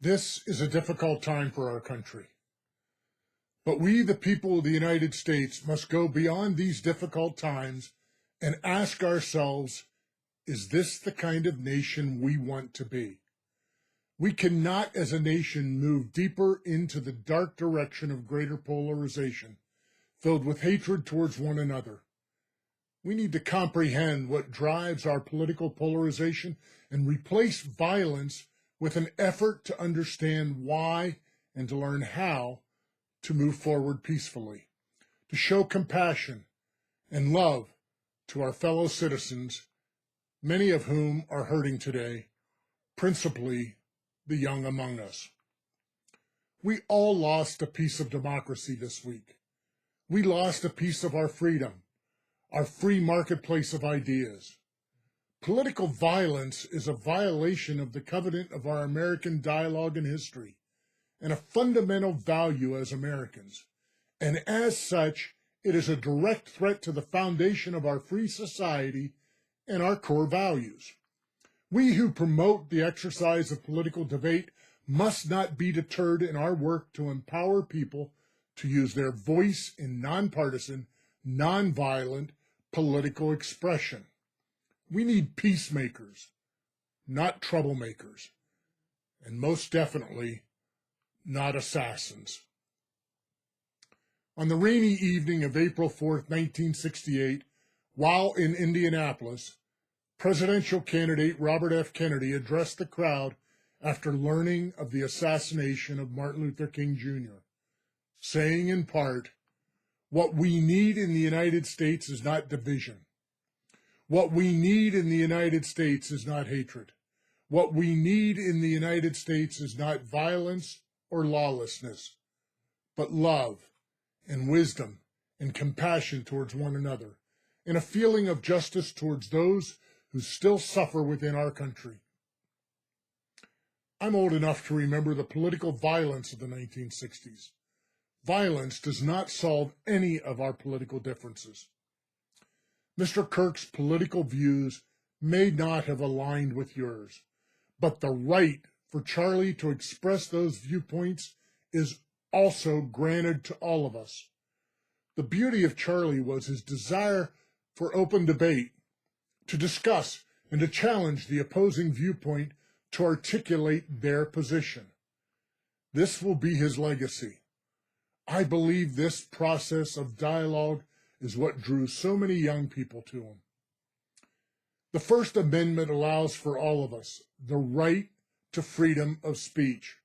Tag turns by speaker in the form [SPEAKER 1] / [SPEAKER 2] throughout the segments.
[SPEAKER 1] This is a difficult time for our country. But we, the people of the United States, must go beyond these difficult times and ask ourselves, is this the kind of nation we want to be? We cannot, as a nation, move deeper into the dark direction of greater polarization, filled with hatred towards one another. We need to comprehend what drives our political polarization and replace violence with an effort to understand why and to learn how to move forward peacefully, to show compassion and love to our fellow citizens, many of whom are hurting today, principally the young among us. We all lost a piece of democracy this week. We lost a piece of our freedom, our free marketplace of ideas. Political violence is a violation of the covenant of our American dialogue and history, and a fundamental value as Americans. And as such, it is a direct threat to the foundation of our free society and our core values. We who promote the exercise of political debate must not be deterred in our work to empower people to use their voice in nonpartisan, nonviolent political expression. We need peacemakers, not troublemakers, and most definitely not assassins. On the rainy evening of April 4th, 1968, while in Indianapolis, presidential candidate Robert F. Kennedy addressed the crowd after learning of the assassination of Martin Luther King Jr., saying in part, "What we need in the United States is not division. What we need in the United States is not hatred. What we need in the United States is not violence or lawlessness, but love and wisdom and compassion towards one another, and a feeling of justice towards those who still suffer within our country." I'm old enough to remember the political violence of the 1960s. Violence does not solve any of our political differences. Mr. Kirk's political views may not have aligned with yours, but the right for Charlie to express those viewpoints is also granted to all of us. The beauty of Charlie was his desire for open debate, to discuss and to challenge the opposing viewpoint to articulate their position. This will be his legacy. I believe this process of dialogue is what drew so many young people to him. The First Amendment allows for all of us the right to freedom of speech.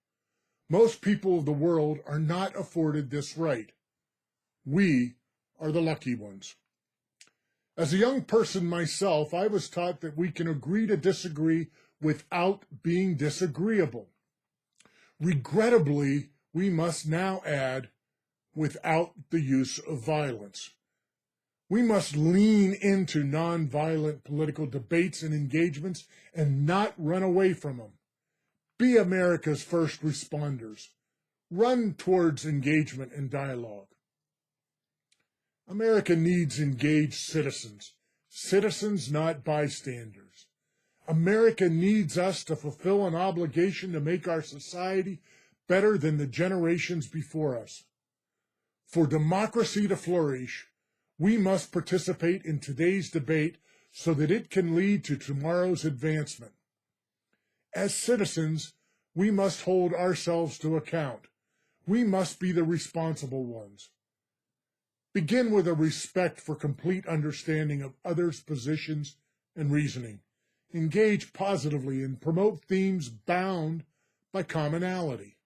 [SPEAKER 1] Most people of the world are not afforded this right. We are the lucky ones. As a young person myself, I was taught that we can agree to disagree without being disagreeable. Regrettably, we must now add, without the use of violence. We must lean into nonviolent political debates and engagements and not run away from them. Be America's first responders. Run towards engagement and dialogue. America needs engaged citizens, citizens not bystanders. America needs us to fulfill an obligation to make our society better than the generations before us. For democracy to flourish, we must participate in today's debate so that it can lead to tomorrow's advancement. As citizens, we must hold ourselves to account. We must be the responsible ones. Begin with a respect for complete understanding of others' positions and reasoning. Engage positively and promote themes bound by commonality.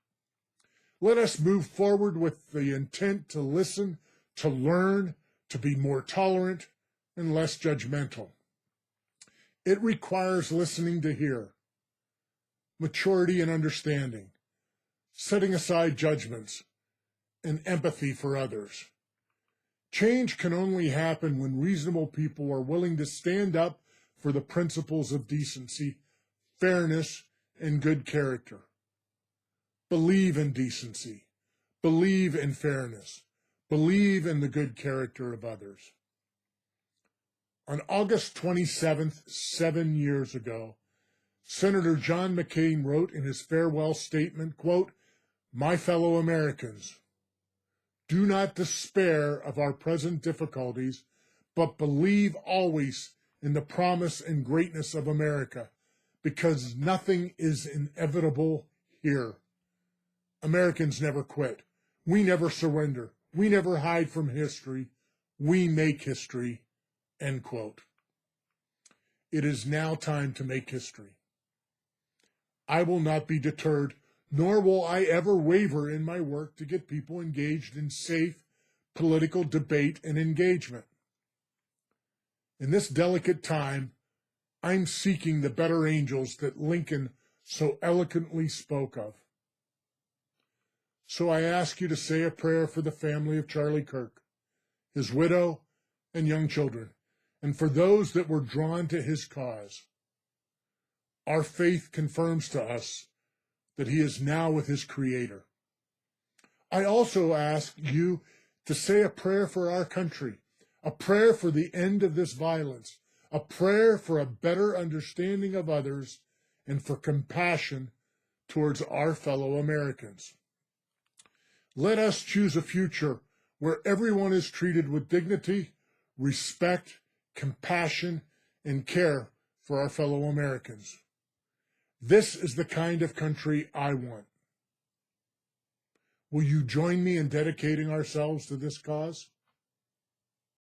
[SPEAKER 1] Let us move forward with the intent to listen, to learn, to be more tolerant and less judgmental. It requires listening to hear, maturity and understanding, setting aside judgments, and empathy for others. Change can only happen when reasonable people are willing to stand up for the principles of decency, fairness, and good character. Believe in decency. Believe in fairness. Believe in the good character of others. On August 27th, 7 years ago, Senator John McCain wrote in his farewell statement, quote, "My fellow Americans, do not despair of our present difficulties, but believe always in the promise and greatness of America, because nothing is inevitable here. Americans never quit. We never surrender. We never hide from history. We make history," end quote. It is now time to make history. I will not be deterred, nor will I ever waver in my work to get people engaged in safe political debate and engagement. In this delicate time, I'm seeking the better angels that Lincoln so eloquently spoke of. So I ask you to say a prayer for the family of Charlie Kirk, his widow and young children, and for those that were drawn to his cause. Our faith confirms to us that he is now with his Creator. I also ask you to say a prayer for our country, a prayer for the end of this violence, a prayer for a better understanding of others, and for compassion towards our fellow Americans. Let us choose a future where everyone is treated with dignity, respect, compassion, and care for our fellow Americans. This is the kind of country I want. Will you join me in dedicating ourselves to this cause?